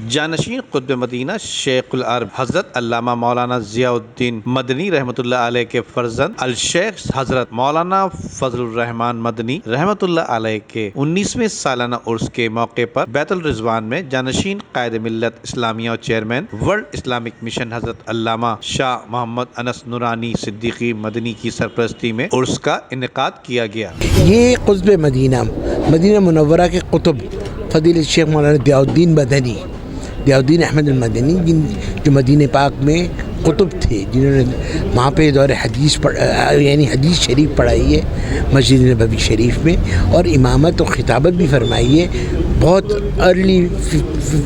جانشین قطب مدینہ شیخ العرب حضرت علامہ مولانا ضیاء الدین مدنی رحمۃ اللہ علیہ کے فرزند الشیخ حضرت مولانا فضل الرحمان مدنی رحمۃ اللہ علیہ کے 19ویں سالانہ عرس کے موقع پر بیت الرضوان میں جانشین قائد ملت اسلامیہ اور چیئرمین ورلڈ اسلامک مشن حضرت علامہ شاہ محمد انس نورانی صدیقی مدنی کی سرپرستی میں عرس کا انعقاد کیا گیا۔ یہ قطب مدینہ مدینہ منورہ کے قطب فضیلت شیخ مولانا ضیاء الدین مدنی ضیاء الدین احمد المدنی جو مدینہ پاک میں قطب تھے، جنہوں نے وہاں پہ دور حدیث یعنی حدیث شریف پڑھائی ہے مسجد نبوی شریف میں، اور امامت و خطابت بھی فرمائی ہے۔ بہت ارلی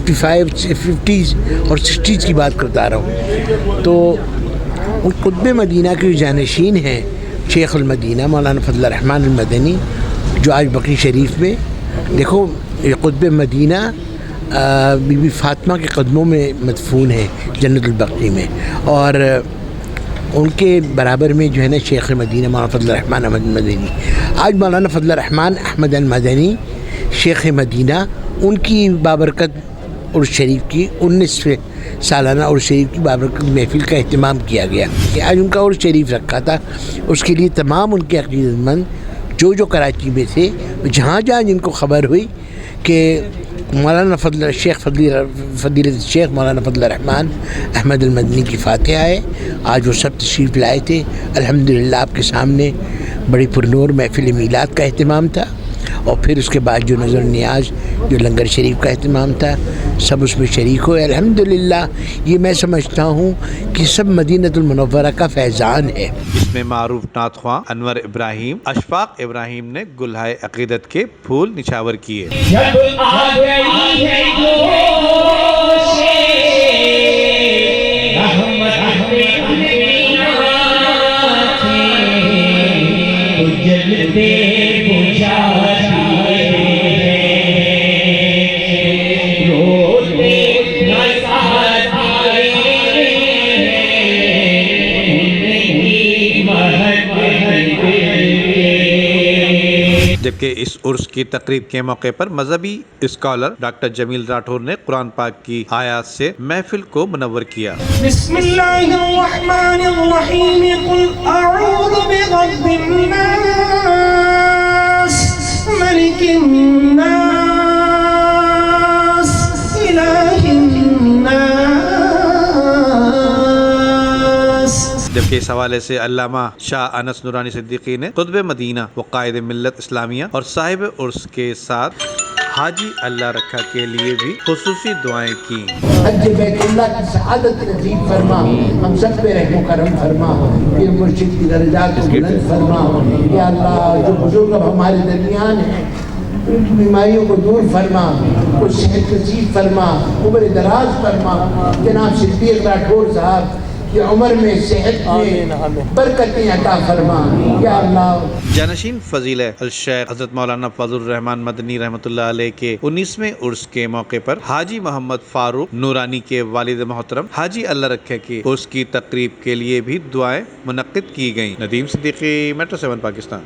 50s اور 60s کی بات کرتا رہا ہوں۔ تو ان قطب مدینہ کے جانشین ہیں شیخ المدینہ مولانا فضل الرحمان المدنی، جو آج بقی شریف میں دیکھو یہ قطب مدینہ بی بی فاطمہ کے قدموں میں مدفون ہے جنت البقیع میں، اور ان کے برابر میں جو ہے نا شیخ مدینہ مولانا فضل الرحمان احمد المدنی۔ آج مولانا فضل الرحمان احمد المدنی شیخ مدینہ، ان کی بابرکت عرس شریف کی 19ویں سالانہ عرس شریف کی بابرکت محفل کا اہتمام کیا گیا کہ آج ان کا عرس شریف رکھا تھا۔ اس کے لیے تمام ان کے عقیدت مند جو کراچی میں تھے، جہاں جن کو خبر ہوئی کہ مولانا فضیلت شیخ مولانا فضل الرحمان احمد المدنی کی فاتحہ ہے، آج وہ سب تشریف لائے تھے۔ الحمدللہ آپ کے سامنے بڑی پرنور محفل میلاد کا اہتمام تھا، اور پھر اس کے بعد جو نظر نیاز جو لنگر شریف کا اہتمام تھا، سب اس میں شریک ہوئے۔ الحمدللہ یہ میں سمجھتا ہوں کہ سب مدینہ المنورہ کا فیضان ہے۔ اس میں معروف نعت خواں انور ابراہیم، اشفاق ابراہیم نے گلہائے عقیدت کے پھول نچھاور کیے۔ جب آ گئی ہے جوش رحمت تو جلوے بجھاتی ہے، روتے نہ سہاتی جبکہ اس عرس کی تقریب کے موقع پر مذہبی اسکالر ڈاکٹر جمیل راٹھور نے قرآن پاک کی آیات سے محفل کو منور کیا۔ بسم اللہ الرحمن الرحیم قل اعوذ برب الناس ملک الناس الہ الناس۔ جبکہ اس حوالے سے علامہ شاہ انس نورانی صدیقی نے قطب مدینہ و قائد ملت اسلامیہ اور صاحب عرس کے ساتھ حاجی اللہ رکھا کے لیے بھی خصوصی دعائیں کی۔ حج بیت اللہ کی سعادت نصیب فرما، ہم سب پہ رحم و کرم فرما، پھر مرشد کی درجات کو بلند فرما۔ یا اللہ جو بزرگ اب ہمارے درمیان ہیں، ان کی بیماریوں کو دور فرما، کو صحت نصیب فرما، عمر دراز فرما۔ جناب صدیق راٹھور صاحب کی عمر میں صحت میں برکتیں عطا فرما یا اللہ۔ جانشین فضیلت الشیخ حضرت مولانا فضل الرحمان مدنی رحمۃ اللہ علیہ کے 19ویں عرس کے موقع پر حاجی محمد فاروق نورانی کے والد محترم حاجی اللہ رکھے کی عرس کی تقریب کے لیے بھی دعائیں منعقد کی گئیں۔ ندیم صدیقی، میٹرو 7 پاکستان۔